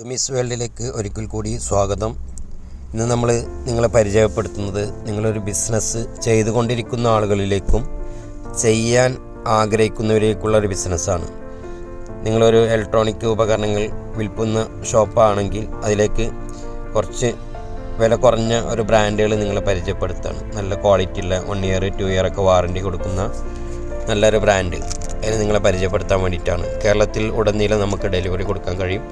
Miss വേൾഡിലേക്ക് ഒരിക്കൽ കൂടി സ്വാഗതം. ഇന്ന് നമ്മൾ നിങ്ങളെ പരിചയപ്പെടുത്തുന്നത് നിങ്ങളൊരു ബിസിനസ് ചെയ്തുകൊണ്ടിരിക്കുന്ന ആളുകളിലേക്കും ചെയ്യാൻ ആഗ്രഹിക്കുന്നവരിലേക്കുള്ള ഒരു ബിസിനസ്സാണ്. നിങ്ങളൊരു ഇലക്ട്രോണിക് ഉപകരണങ്ങൾ വിൽക്കുന്ന ഷോപ്പാണെങ്കിൽ അതിലേക്ക് കുറച്ച് വില കുറഞ്ഞ ഒരു ബ്രാൻഡുകൾ നിങ്ങളെ പരിചയപ്പെടുത്താണ്. നല്ല ക്വാളിറ്റി ഉള്ള 1 ഇയർ 2 ഇയർ ഒക്കെ വാറണ്ടി കൊടുക്കുന്ന നല്ലൊരു ബ്രാൻഡ് അതിന് നിങ്ങളെ പരിചയപ്പെടുത്താൻ വേണ്ടിയിട്ടാണ്. കേരളത്തിൽ ഉടനീളം നമുക്ക് ഡെലിവറി കൊടുക്കാൻ കഴിയും.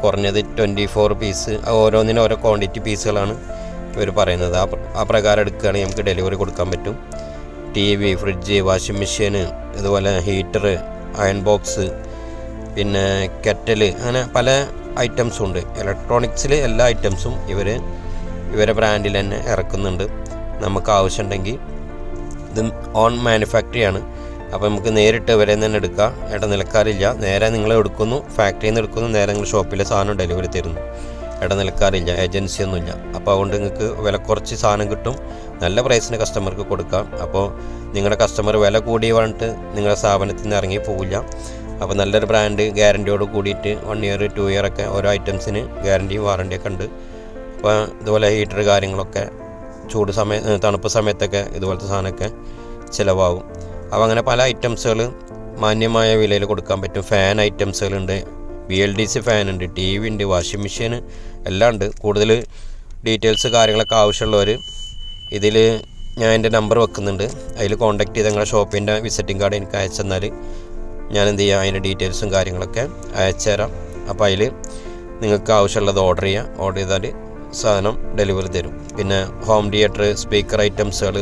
കുറഞ്ഞത് 24 പീസ്, ഓരോന്നിനും ഓരോ ക്വാണ്ടിറ്റി പീസുകളാണ് ഇവർ പറയുന്നത്. ആ പ്രകാരം എടുക്കുകയാണെങ്കിൽ നമുക്ക് ഡെലിവറി കൊടുക്കാൻ പറ്റും. TV, ഫ്രിഡ്ജ്, വാഷിംഗ് മെഷീന്, അതുപോലെ ഹീറ്റർ, അയൺ ബോക്സ്, പിന്നെ കെറ്റൽ, അങ്ങനെ പല ഐറ്റംസും ഉണ്ട്. ഇലക്ട്രോണിക്സിൽ എല്ലാ ഐറ്റംസും ഇവരെ ബ്രാൻഡിൽ തന്നെ ഇറക്കുന്നുണ്ട്. നമുക്ക് ആവശ്യമുണ്ടെങ്കിൽ ഇത് ഓൺ മാനുഫാക്ചറിയാണ്. അപ്പോൾ നമുക്ക് നേരിട്ട് ഇവരെ തന്നെ എടുക്കാം. ഇടനിലക്കാരില്ല. നേരെ നിങ്ങൾ എടുക്കുന്നു, ഫാക്ടറിയിൽ നിന്ന് എടുക്കുന്നു, നേരെ നിങ്ങൾ ഷോപ്പിലെ സാധനം ഡെലിവറി തരുന്നു. ഇടനിലക്കാരില്ല, ഏജൻസി ഒന്നുമില്ല. അപ്പോൾ അതുകൊണ്ട് നിങ്ങൾക്ക് വില കുറച്ച് സാധനം കിട്ടും. നല്ല പ്രൈസിന് കസ്റ്റമർക്ക് കൊടുക്കാം. അപ്പോൾ നിങ്ങളുടെ കസ്റ്റമർ വില കൂടി പറഞ്ഞിട്ട് നിങ്ങളുടെ സ്ഥാപനത്തിൽ നിന്ന് ഇറങ്ങി പോവില്ല. അപ്പോൾ നല്ലൊരു ബ്രാൻഡ് ഗ്യാരൻറ്റിയോട് കൂടിയിട്ട് 1 ഇയർ 2 ഇയർ ഒക്കെ ഓരോ ഐറ്റംസിന് ഗ്യാരൻറ്റിയും വാറൻറ്റിയൊക്കെ ഉണ്ട്. അപ്പോൾ ഇതുപോലെ ഹീറ്റർ കാര്യങ്ങളൊക്കെ തണുപ്പ് സമയത്തൊക്കെ ഇതുപോലത്തെ സാധനമൊക്കെ ചിലവാകും. അപ്പോൾ അങ്ങനെ പല ഐറ്റംസുകൾ മാന്യമായ വിലയിൽ കൊടുക്കാൻ പറ്റും. ഫാൻ ഐറ്റംസുകളുണ്ട്, BLDC ഫാനുണ്ട്, TV ഉണ്ട്, വാഷിംഗ് മെഷീൻ എല്ലാം ഉണ്ട്. കൂടുതൽ ഡീറ്റെയിൽസ് കാര്യങ്ങളൊക്കെ ആവശ്യമുള്ളവർ ഇതിൽ ഞാൻ എൻ്റെ നമ്പർ വെക്കുന്നുണ്ട്. അതിൽ കോൺടാക്ട് ചെയ്ത് നിങ്ങളുടെ ഷോപ്പിൻ്റെ വിസിറ്റിംഗ് കാർഡ് എനിക്ക് അയച്ചു തന്നാൽ ഞാൻ എന്ത് ചെയ്യാം, അതിൻ്റെ ഡീറ്റെയിൽസും കാര്യങ്ങളൊക്കെ അയച്ചു തരാം. അപ്പോൾ അതിൽ നിങ്ങൾക്ക് ആവശ്യമുള്ളത് ഓർഡർ ചെയ്താൽ സാധനം ഡെലിവറി തരും. പിന്നെ ഹോം തിയേറ്റർ, സ്പീക്കർ ഐറ്റംസുകൾ,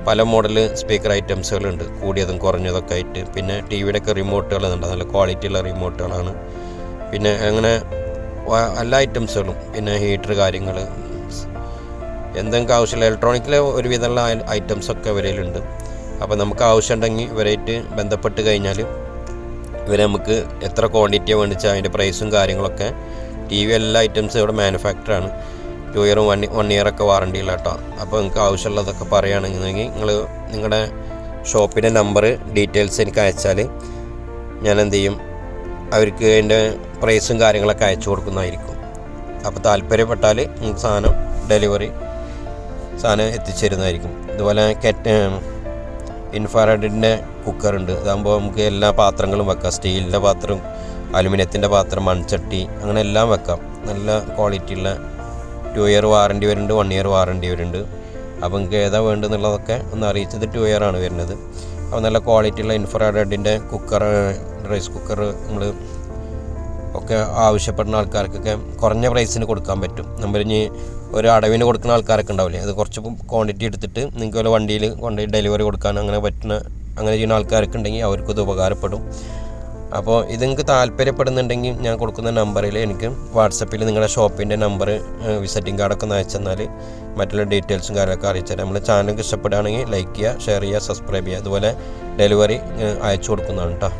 പല മോഡൽ സ്പീക്കർ ഐറ്റംസുകളുണ്ട്, കൂടിയതും കുറഞ്ഞതൊക്കെ ആയിട്ട്. പിന്നെ TVയുടെ ഒക്കെ റിമോട്ടുകളുണ്ട്, നല്ല ക്വാളിറ്റിയുള്ള റിമോട്ടുകളാണ്. പിന്നെ അങ്ങനെ എല്ലാ ഐറ്റംസുകളും, പിന്നെ ഹീറ്റർ കാര്യങ്ങൾ, എന്തെങ്കിലും ആവശ്യമുള്ള ഇലക്ട്രോണിക്കിലെ ഒരുവിധമുള്ള ഐറ്റംസൊക്കെ ഇവരിലുണ്ട്. അപ്പോൾ നമുക്ക് ആവശ്യമുണ്ടെങ്കിൽ ഇവരായിട്ട് ബന്ധപ്പെട്ട് കഴിഞ്ഞാൽ ഇവരെ നമുക്ക് എത്ര ക്വാണ്ടിറ്റിയാണ് വേണ്ടിച്ചാൽ അതിൻ്റെ പ്രൈസും കാര്യങ്ങളൊക്കെ. TV എല്ലാ ഐറ്റംസും ഇവിടെ മാനുഫാക്ചറാണ്. 2 ഇയറും 1 ഇയറൊക്കെ വാറണ്ടി ഉള്ള കേട്ടോ. അപ്പോൾ നിങ്ങൾക്ക് ആവശ്യമുള്ളതൊക്കെ പറയുകയാണെങ്കിൽ നിങ്ങളുടെ ഷോപ്പിൻ്റെ നമ്പർ ഡീറ്റെയിൽസ് എനിക്ക് അയച്ചാൽ ഞാൻ എന്ത് ചെയ്യും, അവർക്ക് അതിൻ്റെ പ്രൈസും കാര്യങ്ങളൊക്കെ അയച്ചു കൊടുക്കുന്നതായിരിക്കും. അപ്പോൾ താല്പര്യപ്പെട്ടാൽ നിങ്ങൾക്ക് സാധനം എത്തിച്ചേരുന്നതായിരിക്കും. ഇതുപോലെ ഇൻഫ്രാറെഡിൻ്റെ കുക്കറുണ്ട്. ഇതാകുമ്പോൾ നമുക്ക് എല്ലാ പാത്രങ്ങളും വെക്കാം. സ്റ്റീലിൻ്റെ പാത്രം, അലുമിനിയത്തിൻ്റെ പാത്രം, മൺചട്ടി, അങ്ങനെ എല്ലാം വെക്കാം. നല്ല ക്വാളിറ്റിയുള്ള 2 ഇയർ വാറണ്ടി വരുന്നുണ്ട്, 1 ഇയർ വാറണ്ടി വരുന്നുണ്ട്. അപ്പോൾ നിങ്ങൾക്ക് ഏതാ വേണ്ടതെന്നുള്ളതൊക്കെ ഒന്ന് അറിയിച്ചത്. 2 ഇയർ ആണ് വരുന്നത്. അപ്പോൾ നല്ല ക്വാളിറ്റിയുള്ള ഇൻഫ്രാറെഡിൻ്റെ കുക്കർ, റൈസ് കുക്കർ നമ്മൾ ഒക്കെ ആവശ്യപ്പെടുന്ന ആൾക്കാർക്കൊക്കെ കുറഞ്ഞ പ്രൈസിന് കൊടുക്കാൻ പറ്റും. നമ്മളിനി ഒരു അടവിന് കൊടുക്കുന്ന ആൾക്കാരൊക്കെ ഉണ്ടാവില്ലേ, അത് കുറച്ച് ക്വാണ്ടിറ്റി എടുത്തിട്ട് നിങ്ങൾക്ക് വല്ല വണ്ടിയിൽ കൊണ്ടുപോയി ഡെലിവറി കൊടുക്കാൻ അങ്ങനെ ചെയ്യുന്ന ആൾക്കാരൊക്കെ ഉണ്ടെങ്കിൽ അവർക്കത് ഉപകാരപ്പെടും. അപ്പോൾ ഇത് നിങ്ങൾക്ക് താല്പര്യപ്പെടുന്നുണ്ടെങ്കിൽ ഞാൻ കൊടുക്കുന്ന നമ്പറിൽ എനിക്ക് വാട്സപ്പിൽ നിങ്ങളുടെ ഷോപ്പിൻ്റെ നമ്പർ, വിസിറ്റിംഗ് കാർഡൊക്കെ ഒന്ന് അയച്ചു തന്നാൽ മറ്റുള്ള ഡീറ്റെയിൽസും കാര്യമൊക്കെ അറിയിച്ചാൽ നമ്മൾ ചാനൽ ഇഷ്ടപ്പെടുകയാണെങ്കിൽ ലൈക്ക് ചെയ്യുക, ഷെയർ ചെയ്യുക, സബ്സ്ക്രൈബ് ചെയ്യുക. അതുപോലെ ഡെലിവറി അയച്ചു കൊടുക്കുന്നതാണ് കേട്ടോ.